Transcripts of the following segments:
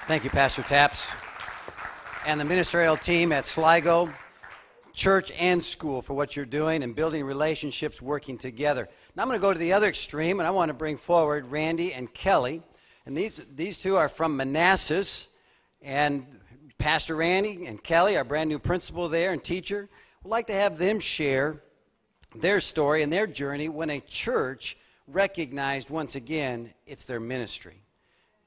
Thank you, Pastor Taps, and the ministerial team at Sligo, church and school, for what you're doing and building relationships, working together. Now I'm going to go to the other extreme, and I want to bring forward Randy and Kelly. And these two are from Manassas, and Pastor Randy and Kelly, our brand new principal there and teacher, would like to have them share their story and their journey when a church recognized once again it's their ministry.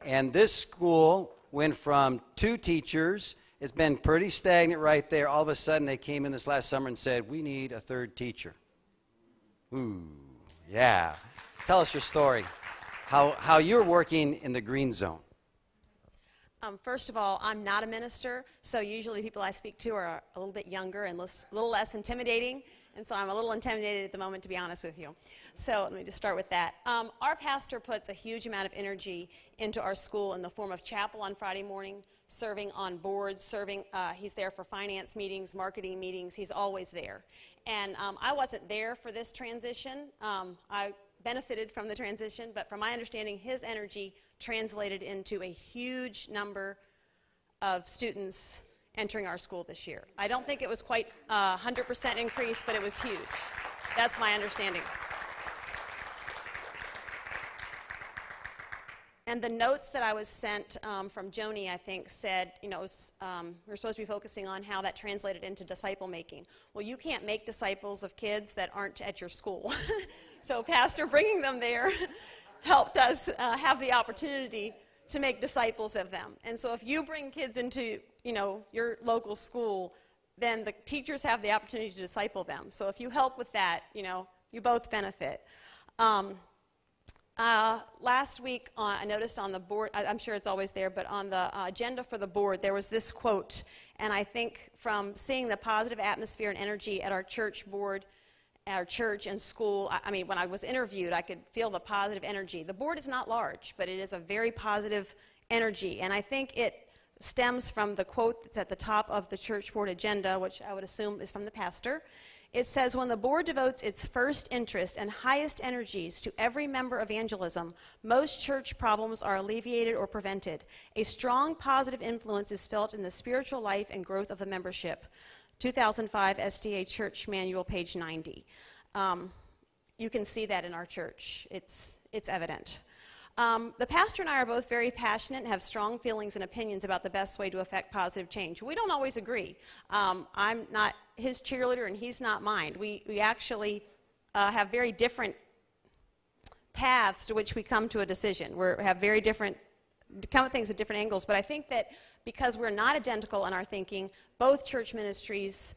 And this school went from 2 teachers. It's been pretty stagnant right there. All of a sudden, they came in this last summer and said, we need a 3rd teacher. Ooh, yeah. Tell us your story, how you're working in the green zone. First of all, I'm not a minister, so usually people I speak to are a little bit younger and a little less intimidating, and so I'm a little intimidated at the moment, to be honest with you. So let me just start with that. Our pastor puts a huge amount of energy into our school in the form of chapel on Friday morning, serving on boards, he's there for finance meetings, marketing meetings, he's always there. And I wasn't there for this transition. I benefited from the transition, but from my understanding, his energy translated into a huge number of students entering our school this year. I don't think it was quite 100% increase, but it was huge. That's my understanding. And the notes that I was sent from Joni, I think, said, we're supposed to be focusing on how that translated into disciple making. Well, you can't make disciples of kids that aren't at your school. So Pastor bringing them there helped us have the opportunity to make disciples of them. And so if you bring kids into, your local school, then the teachers have the opportunity to disciple them. So if you help with that, you both benefit. Last week, I noticed on the board, I'm sure it's always there, but on the agenda for the board, there was this quote, and I think from seeing the positive atmosphere and energy at our church board, our church and school, when I was interviewed, I could feel the positive energy. The board is not large, but it is a very positive energy, and I think it stems from the quote that's at the top of the church board agenda, which I would assume is from the pastor. It says, when the board devotes its first interest and highest energies to every member evangelism, most church problems are alleviated or prevented. A strong positive influence is felt in the spiritual life and growth of the membership. 2005 SDA Church Manual, page 90. You can see that in our church. It's evident. The pastor and I are both very passionate and have strong feelings and opinions about the best way to affect positive change. We don't always agree. I'm not his cheerleader and he's not mine. We actually have very different paths to which we come to a decision. We have very different, come at things at different angles, but I think that because we're not identical in our thinking, both church ministries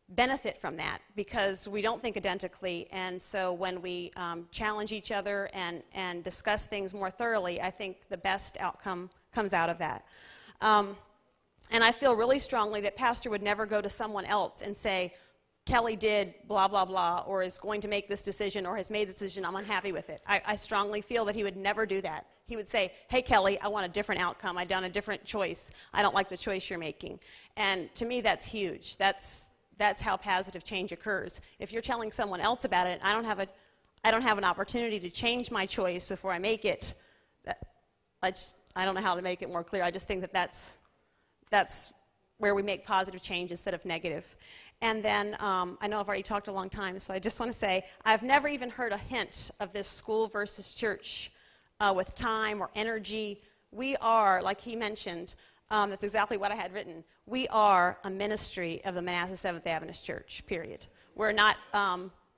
benefit from that because we don't think identically, and so when we challenge each other and discuss things more thoroughly, I think the best outcome comes out of that. And I feel really strongly that pastor would never go to someone else and say, Kelly did blah, blah, blah, or is going to make this decision or has made this decision, I'm unhappy with it. I strongly feel that he would never do that. He would say, hey, Kelly, I want a different outcome. I've done a different choice. I don't like the choice you're making. And to me, that's huge. That's how positive change occurs. If you're telling someone else about it, I don't have an opportunity to change my choice before I make it. I don't know how to make it more clear. I just think that that's where we make positive change instead of negative. And then I know I've already talked a long time, so I just want to say I've never even heard a hint of this school versus church with time or energy. We are, like he mentioned, that's exactly what I had written. We are a ministry of the Manassas Seventh Adventist Church, period. We're not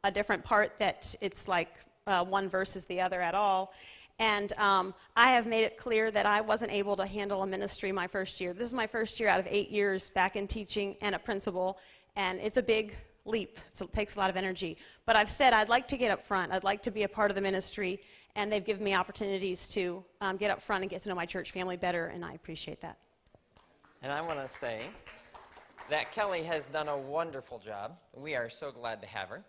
a different part that it's like one versus the other at all. And I have made it clear that I wasn't able to handle a ministry my first year. This is my first year out of 8 years back in teaching and a principal, and it's a big leap. So it takes a lot of energy. But I've said I'd like to get up front. I'd like to be a part of the ministry, and they've given me opportunities to get up front and get to know my church family better, and I appreciate that. And I want to say that Kelly has done a wonderful job. We are so glad to have her.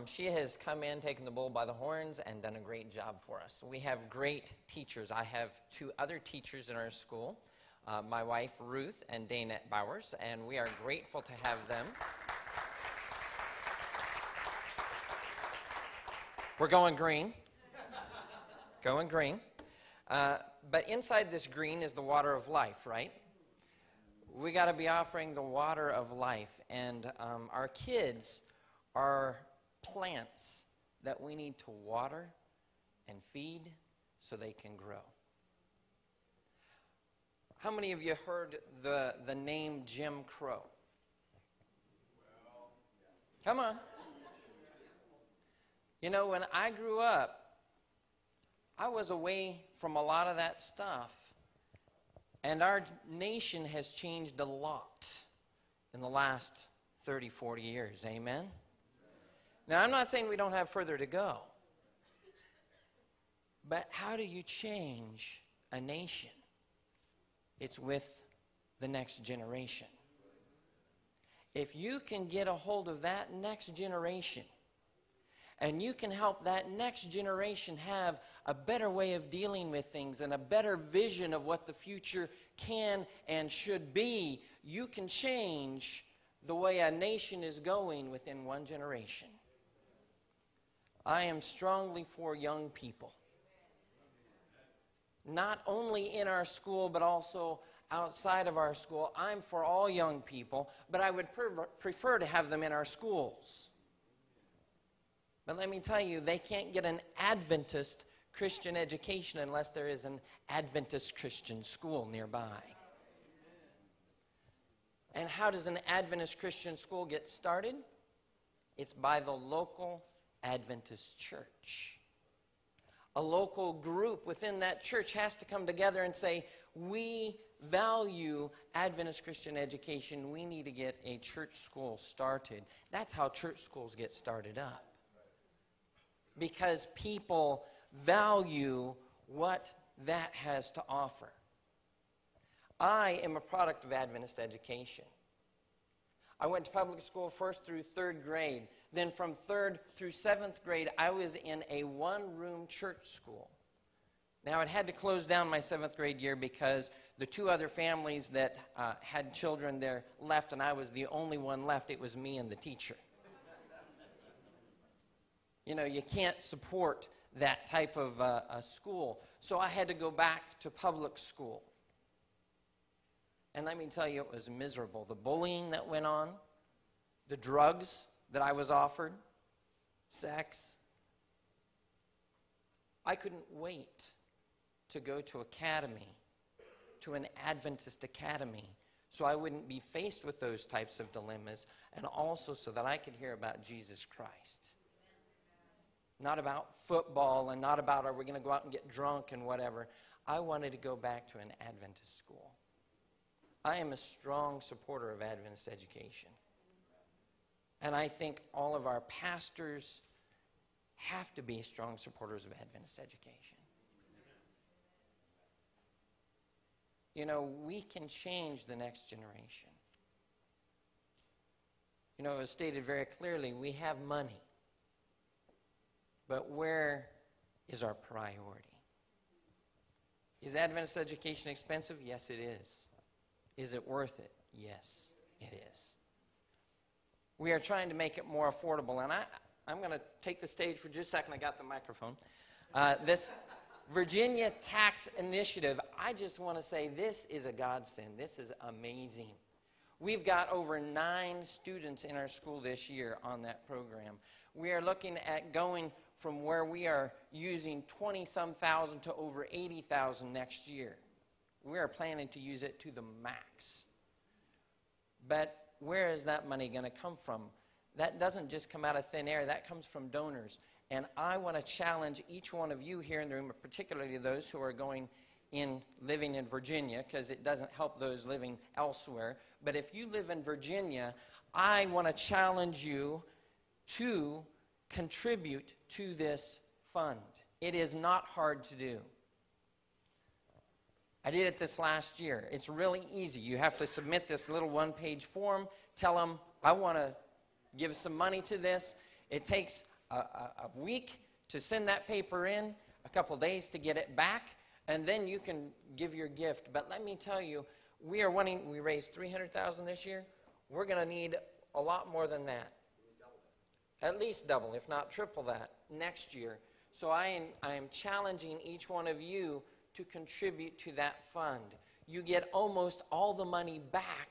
She has come in, taken the bull by the horns, and done a great job for us. We have great teachers. I have 2 other teachers in our school, my wife Ruth and Danette Bowers, and we are grateful to have them. We're going green. Going green. But inside this green is the water of life, right? We got to be offering the water of life. And our kids are plants that we need to water and feed so they can grow. How many of you heard the name Jim Crow? Come on. You know, when I grew up, I was away from a lot of that stuff. And our nation has changed a lot in the last 30, 40 years. Amen? Now, I'm not saying we don't have further to go. But how do you change a nation? It's with the next generation. If you can get a hold of that next generation, and you can help that next generation have a better way of dealing with things and a better vision of what the future can and should be, you can change the way a nation is going within one generation. I am strongly for young people. Not only in our school, but also outside of our school. I'm for all young people, but I would prefer to have them in our schools. But let me tell you, they can't get an Adventist Christian education unless there is an Adventist Christian school nearby. And how does an Adventist Christian school get started? It's by the local Adventist church. A local group within that church has to come together and say, we value Adventist Christian education. We need to get a church school started. That's how church schools get started up. Because people value what that has to offer. I am a product of Adventist education. I went to public school first through third grade. Then from third through seventh grade, I was in a one-room church school. Now, it had to close down my seventh grade year because the two other families that had children there left, and I was the only one left. It was me and the teacher. You know, you can't support that type of a school. So I had to go back to public school. And let me tell you, it was miserable. The bullying that went on, the drugs that I was offered, sex. I couldn't wait to go to academy, to an Adventist academy, so I wouldn't be faced with those types of dilemmas, and also so that I could hear about Jesus Christ. Not about football and not about are we going to go out and get drunk and whatever. I wanted to go back to an Adventist school. I am a strong supporter of Adventist education. And I think all of our pastors have to be strong supporters of Adventist education. You know, we can change the next generation. You know, it was stated very clearly, we have money. But where is our priority? Is Adventist education expensive? Yes, it is. Is it worth it? Yes, it is. We are trying to make it more affordable. And I'm going to take the stage for just a second. I got the microphone. This Virginia Tax Initiative, I just want to say this is a godsend. This is amazing. We've got over 9 students in our school this year on that program. We are looking at going from where we are using 20-some thousand to over 80,000 next year. We are planning to use it to the max. But where is that money going to come from? That doesn't just come out of thin air. That comes from donors. And I want to challenge each one of you here in the room, particularly those who are living in Virginia, because it doesn't help those living elsewhere. But if you live in Virginia, I want to challenge you to contribute to this fund. It is not hard to do. I did it this last year. It's really easy. You have to submit this little one-page form, tell them, I want to give some money to this. It takes a week to send that paper in, a couple days to get it back, and then you can give your gift. But let me tell you, we raised $300,000 this year. We're going to need a lot more than that. At least double, if not triple that, next year. So I am challenging each one of you to contribute to that fund. You get almost all the money back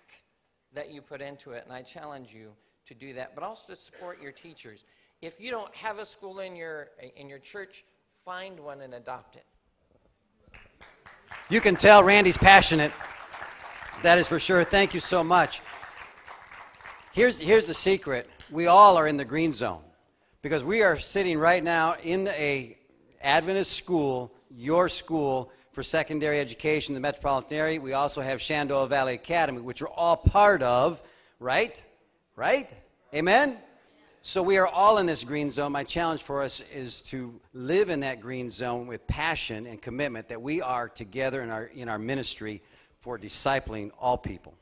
that you put into it, and I challenge you to do that, but also to support your teachers. If you don't have a school in your church, find one and adopt it. You can tell Randy's passionate. That is for sure. Thank you so much. Here's the secret. We all are in the green zone because we are sitting right now in a Adventist school, your school for secondary education in the metropolitan area. We also have Shenandoah Valley Academy, which we're all part of, right? Right? Amen? So we are all in this green zone. My challenge for us is to live in that green zone with passion and commitment that we are together in our ministry for discipling all people.